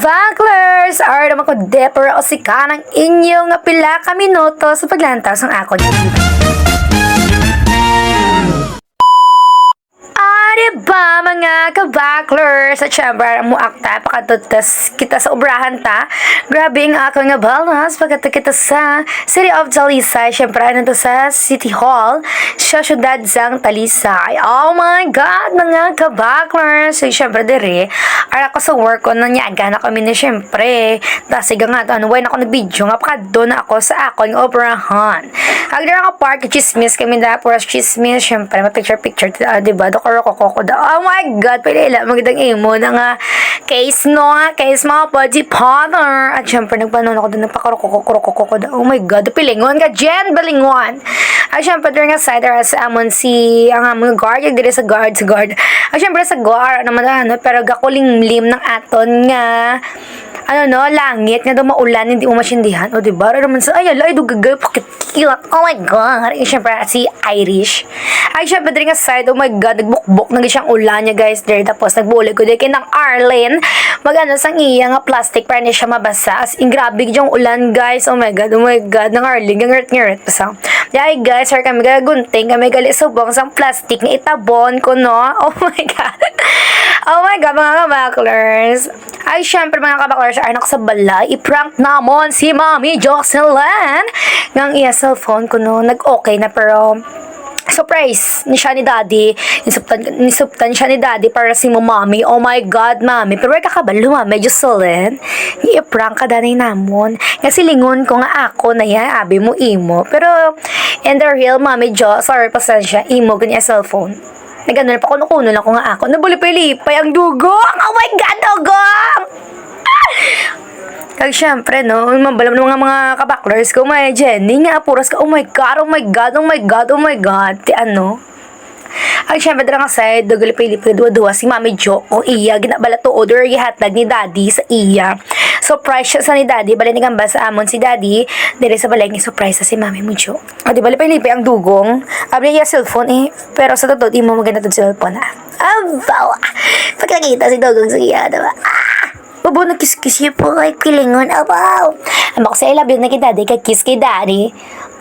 Kabacklers! Ar naman ko depor o sika ng inyong pila ka minuto sa paglantaw ng ako dito. Diba mga kabacklers at syempre muakta pakatutas kita sa obrahan ta grabe ang ako nga balas pagkata kita sa City of Talisay syempre nandito sa City Hall sa syudad sang Talisay. Oh my god mga kabacklers so syempre dire ara ko sa work ko nanyaga na kami na syempre tasiga nga to ano why na ako nag-video nga pakado na ako sa akong obrahan agdara ka park chismis kami da pura chismis syempre ma-picture diba dokoro ko da. Oh my god, pala magandang emo na nga case no nga, case mga body father. At syempre, nagpanon ako doon, nagpakarokoko da. Oh my god, pilingon ka, Jen, balingon. At syempre, doon nga side, sa amon si, ang amon guard, yung dire sa guard. At syempre, sa guard, naman ano, pero gakuling-lim ng aton nga, langit nga daw maulan, hindi mo masindihan. O, diba? Naman sa, ay, gagay, pakikilak. Oh my god. At syempre, si Irish. Ay, syempre, doon nga side, oh my god, nagbukbok na siyang ulan niya, guys, there. Tapos, nagbulig ko din kay ng Arlen. Magano sang iya nga plastic para niya siya mabasa. As in, grabe yung ulan, guys. Oh my god, ng Arlen. Gangirt pa. Yay, guys, sir, kami gagunting. Kami gali subong sang plastic na itabon ko, no? Oh my god. Oh my god, mga kabacklers. Ay, syempre, mga kabacklers, anak sa balay. I-prank namon si Mami Jocelyn. Ngang iya cellphone ko, no? Nag-okay na, pero surprise ni siya ni daddy nisuptan siya ni daddy para si mo mami. Oh my god mami pero wala kakabalo mami Jocelyn i-prank ka danay namon kasi lingon ko nga ako na yan abi mo imo pero in the real mami Jo sorry pasensya imo ganyan cellphone nagano pa kuno lang ko nga ako nabulipay-lipay ang dugong. Oh my god dugong. Kag syempre, no, mabalam ng mga kabacklers ko, may Jenny nga, puras ka, oh my god, ti ano. Ay, syempre, dara nga side, dogalipay-lipay, dua-dua, si Mami Jo, o iya, ginabala to order, gihatag ni Daddy sa iya. Surprise siya sa ni Daddy, balay ni gamba sa amon si Daddy, dire sa balay ni surprise sa si Mami mo Jo. O, di balipay-lipay ang dugong, abli iya cellphone pero sa totoo, di mo maganda to cellphone, Abaw, pagkakita si dugong sa iya, diba? Babo, nagkiss-kiss yun po kay kilingon. Abaw! Ama ko sa ilab yun na kay daddy, kag-kiss kay daddy.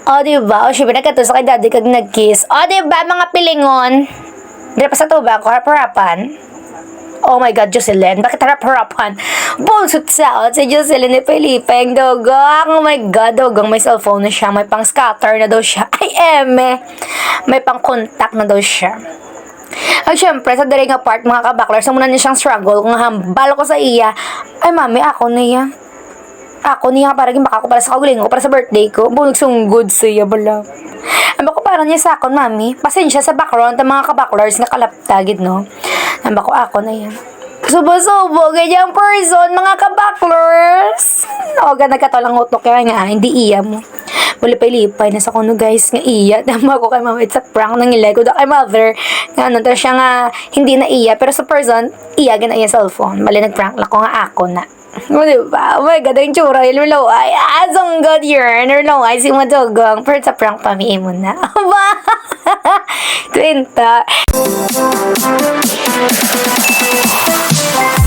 O, diba? O, syempre nagkatusa kay daddy, kag nag-kiss. O, diba, mga pilingon? Dira pa sa tuba ko, harap-harapan. Oh my God, Jocelyn, bakit harap-harapan? Bulsot sa si Jocelyn ni Felipe, ang dogang. Oh my God, dogang, may cellphone na siya, may pang-scatter na daw siya. Ay, eme! May pang-contact na daw siya. Ay, syempre, sa daring apart, mga kabacklers, muna niya siyang struggle, kung hambal ko sa iya, ay, mami, ako na yan. Ako niya, parang baka ko para sa kaguling ko, para sa birthday ko, bunog sunggod sa iya, bala. Aba ko parang niya sa akon, mami, pasensya sa background, ang mga kabacklers, nga kalaptagid, no? Aba ko, ako na yan. Subo-subo, ganyang person, mga kabacklers. O, nagkatalang utok kaya nga, hindi iya mo. Malipay-lipay na sa kuno guys nga iya tama ko kay mama it's a prank nang ilego da kay mother nga ano siya nga hindi na iya pero sa person iya gina iya cellphone mali nag-prank lang ko nga ako na o diba oh my god ang tsura yung low ay asong god yun or low ay si madogang pero sa prank pa mi mo na ba 20